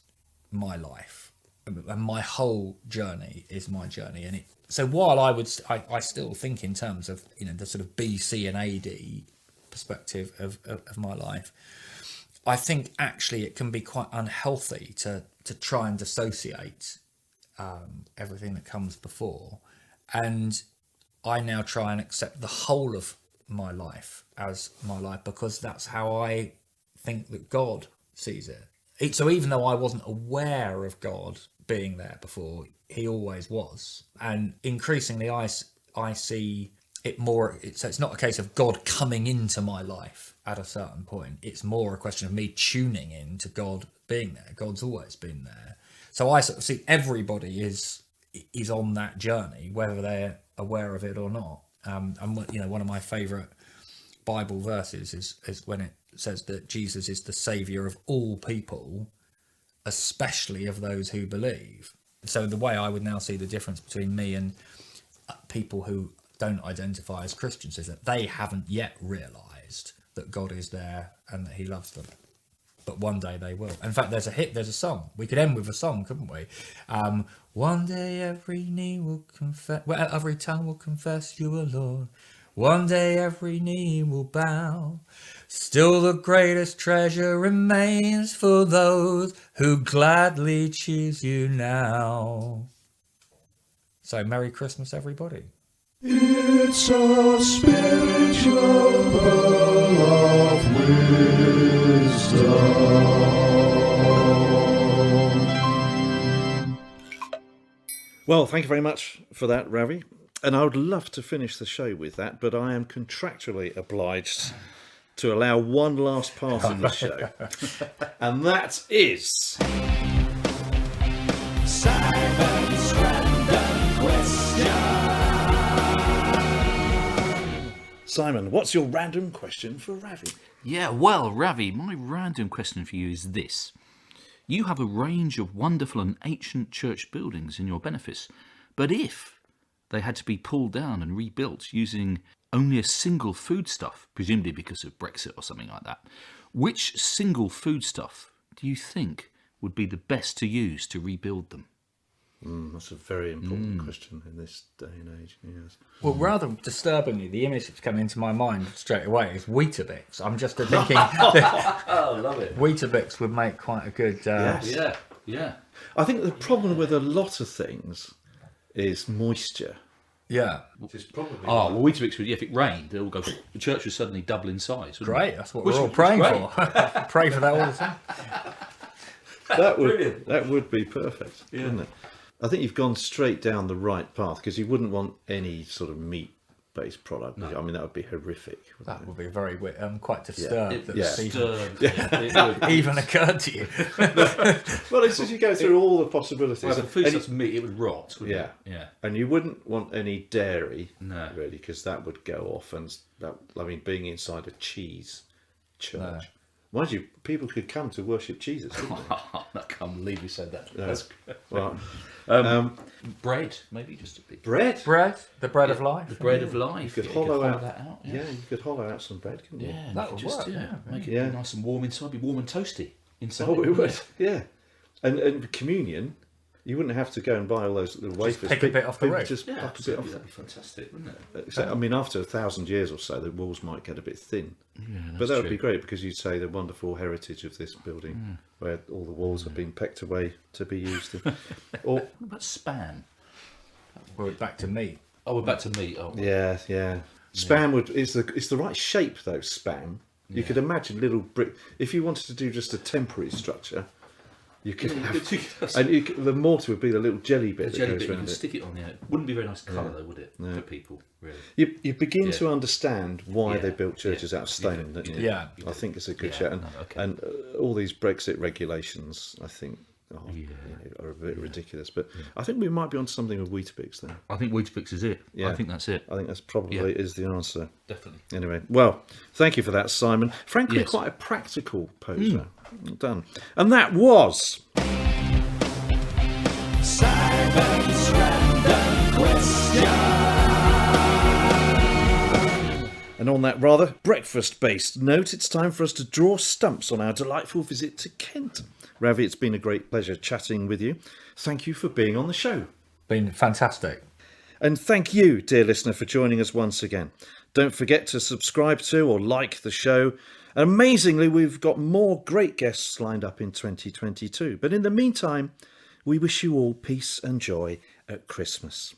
my life, and my whole journey is my journey. And so while I still think in terms of the sort of BC and AD perspective of my life, I think actually it can be quite unhealthy to try and dissociate everything that comes before. And I now try and accept the whole of my life as my life, because that's how I think that God sees it. So even though I wasn't aware of God being there before, he always was. And increasingly I see it more, so it's not a case of God coming into my life at a certain point. It's more a question of me tuning in to God being there. God's always been there. So I sort of see everybody is on that journey, whether they're aware of it or not. And one of my favourite Bible verses is when it says that Jesus is the saviour of all people, especially of those who believe. So the way I would now see the difference between me and people who don't identify as Christians is that they haven't yet realised that God is there and that he loves them. But one day they will. In fact, there's a song. We could end with a song, couldn't we? One day every knee will confess, well, every tongue will confess you are Lord. One day every knee will bow. Still the greatest treasure remains for those who gladly choose you now. So Merry Christmas, everybody. It's a spiritual pearl of wisdom. Well, thank you very much for that, Ravi. And I would love to finish the show with that, but I am contractually obliged to allow one last part of the show. And that is... Simon's random question. Simon, what's your random question for Ravi? Yeah, well, Ravi, my random question for you is this. You have a range of wonderful and ancient church buildings in your benefice, but if they had to be pulled down and rebuilt using only a single foodstuff, presumably because of Brexit or something like that, which single foodstuff do you think would be the best to use to rebuild them? That's a very important question in this day and age. Yes. Well, rather disturbingly, the image that's come into my mind straight away is Weetabix. I'm just thinking that love it. Weetabix would make quite a good... Yes. Yeah. I think the problem with a lot of things is moisture. Yeah. Which is probably... Oh, well, Weetabix would, if it rained, it all go. The church would suddenly double in size. Great, that's what we're all praying for. Pray for that all the time. That would be perfect, wouldn't it? I think you've gone straight down the right path, because you wouldn't want any sort of meat-based product. No. I mean, that would be horrific. That would be very quite disturbed that this even occurred to you. Well, it's just you go through all the possibilities. Well, if the food stuff's meat, it would rot, wouldn't it? Yeah. And you wouldn't want any dairy, really, because that would go off. And that, I mean, being inside a cheese church. No. Mind you, people could come to worship Jesus, couldn't they? I can't believe you said that. Well, bread, maybe just a bit. Bread, the bread of life. The bread of life. You could hollow that out. Yeah, you could hollow out some bread, couldn't you? Yeah, that would just work. Make it nice and warm inside. Be warm and toasty inside. Oh, it would. Yeah, and communion. You wouldn't have to go and buy all those little wafers. pick a bit off the People roof. Just Yeah, pluck a bit absolutely. off. That'd be fantastic, wouldn't it? So, I mean, after 1,000 years or so, the walls might get a bit thin. But that would be great because you'd say the wonderful heritage of this building, where all the walls have been pecked away to be used. Or What about spam? We're back to meat. Oh, we're back to meat. Oh, yeah. Spam it's the right shape though. Spam. You could imagine little brick. If you wanted to do just a temporary structure, you could. The mortar would be the little jelly bit the that jelly goes bit, you around can it. stick it on there. Wouldn't be very nice colour though, would it? For people, really. You begin to understand why Yeah, they built churches yeah. out of stone, don't you? Yeah. I think it's a good Yeah, shout. And, no, okay. and all these Brexit regulations, I think, are a bit ridiculous. But I think we might be onto something with Weetabix then. I think Weetabix is it. Yeah. I think that's it. I think that's probably is the answer. Definitely. Anyway, well, thank you for that, Simon. Frankly, Yes. quite a practical poser. Well done. And that was... Simon's random question. And on that rather breakfast-based note, it's time for us to draw stumps on our delightful visit to Kent. Ravi, it's been a great pleasure chatting with you. Thank you for being on the show. Been fantastic. And thank you, dear listener, for joining us once again. Don't forget to subscribe to or like the show. And amazingly, we've got more great guests lined up in 2022. But in the meantime, we wish you all peace and joy at Christmas.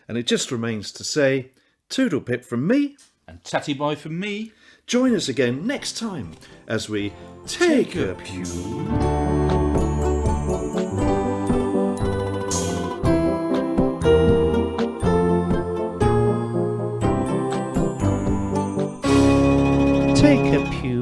And it just remains to say, toodle pip from me. And tatty bye from me. Join us again next time as we take a pew. Take a pew.